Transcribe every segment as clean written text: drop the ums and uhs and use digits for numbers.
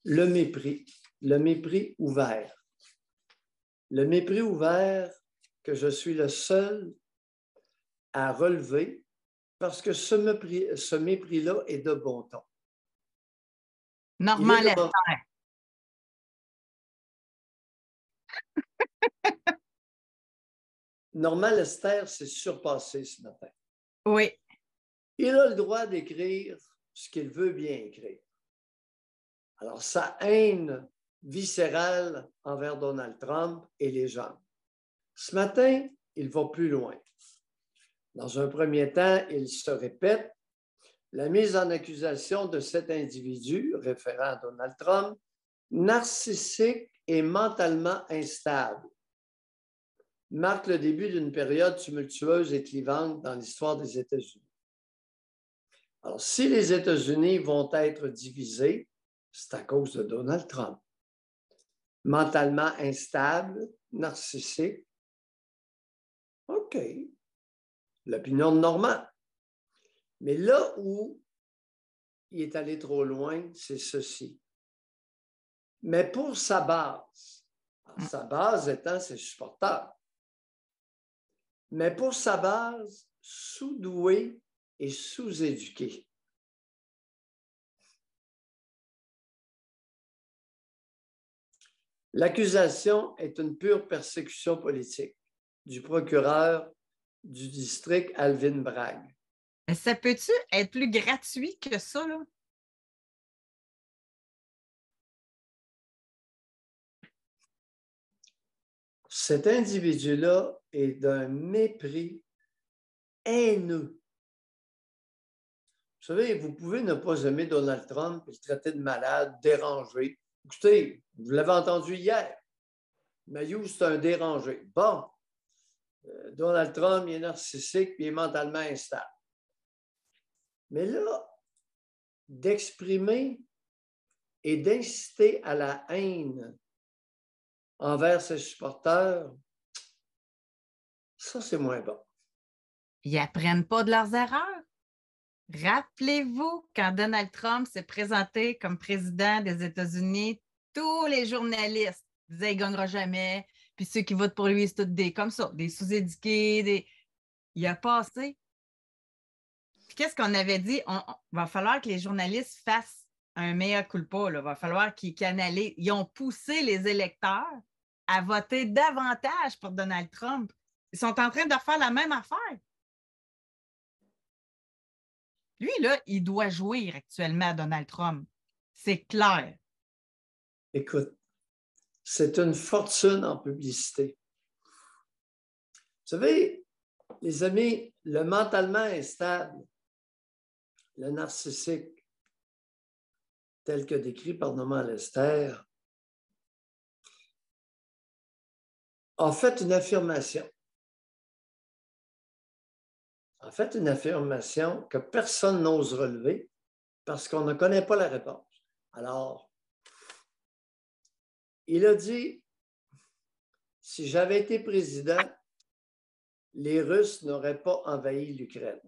le mépris ouvert. Le mépris ouvert que je suis le seul à relever parce que ce mépris-là est de bon ton. Normand Lester. Normand Lester s'est surpassé ce matin. Oui. Il a le droit d'écrire ce qu'il veut bien écrire. Alors, sa haine viscérale envers Donald Trump est légende. Ce matin, il va plus loin. Dans un premier temps, il se répète, la mise en accusation de cet individu, référant à Donald Trump, narcissique et mentalement instable, marque le début d'une période tumultueuse et clivante dans l'histoire des États-Unis. Alors, si les États-Unis vont être divisés, c'est à cause de Donald Trump. Mentalement instable, narcissique. OK. L'opinion de Normand. Mais là où il est allé trop loin, c'est ceci. Mais pour sa base étant ses supporters, mais pour sa base sous-douée et sous-éduquée. L'accusation est une pure persécution politique du procureur du district Alvin Bragg. Mais ça peut-tu être plus gratuit que ça, là? Cet individu-là est d'un mépris haineux. Vous savez, vous pouvez ne pas aimer Donald Trump et le traiter de malade, dérangé. Écoutez, vous l'avez entendu hier. Mayou, c'est un dérangé. Bon, Donald Trump, il est narcissique et il est mentalement instable. Mais là, d'exprimer et d'inciter à la haine envers ses supporters, ça, c'est moins bon. Ils n'apprennent pas de leurs erreurs. Rappelez-vous, quand Donald Trump s'est présenté comme président des États-Unis, tous les journalistes disaient qu'il ne gagnera jamais, puis ceux qui votent pour lui, c'est tous des comme ça, des sous-éduqués. Il a passé. Puis qu'est-ce qu'on avait dit? Va falloir que les journalistes fassent un mea culpa. Il va falloir qu'ils canalisent. Ils ont poussé les électeurs à voter davantage pour Donald Trump. Ils sont en train de refaire la même affaire. Lui, là, il doit jouir actuellement à Donald Trump. C'est clair. Écoute, c'est une fortune en publicité. Vous savez, les amis, le mentalement instable, le narcissique, tel que décrit par Normand Lester, a fait une affirmation. En fait, une affirmation que personne n'ose relever parce qu'on ne connaît pas la réponse. Alors, il a dit, si j'avais été président, les Russes n'auraient pas envahi l'Ukraine.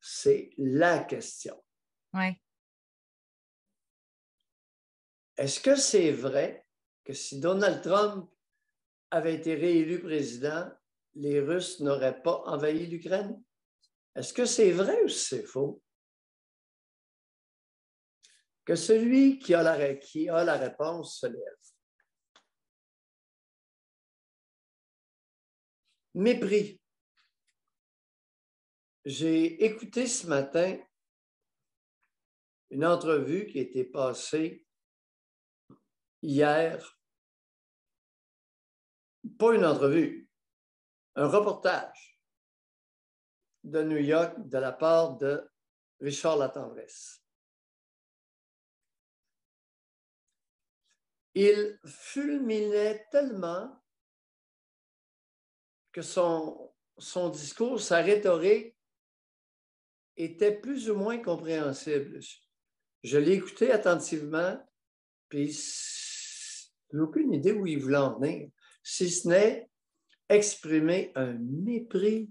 C'est la question. Oui. Est-ce que c'est vrai que si Donald Trump avait été réélu président, les Russes n'auraient pas envahi l'Ukraine? Est-ce que c'est vrai ou c'est faux? Que celui qui a la réponse se lève. Mépris. J'ai écouté ce matin une entrevue qui a été passée hier. Pas une entrevue, un reportage de New York de la part de Richard Latendresse. Il fulminait tellement que son discours, sa rhétorique était plus ou moins compréhensible. Je l'ai écouté attentivement, puis je n'ai aucune idée où il voulait en venir, si ce n'est exprimer un mépris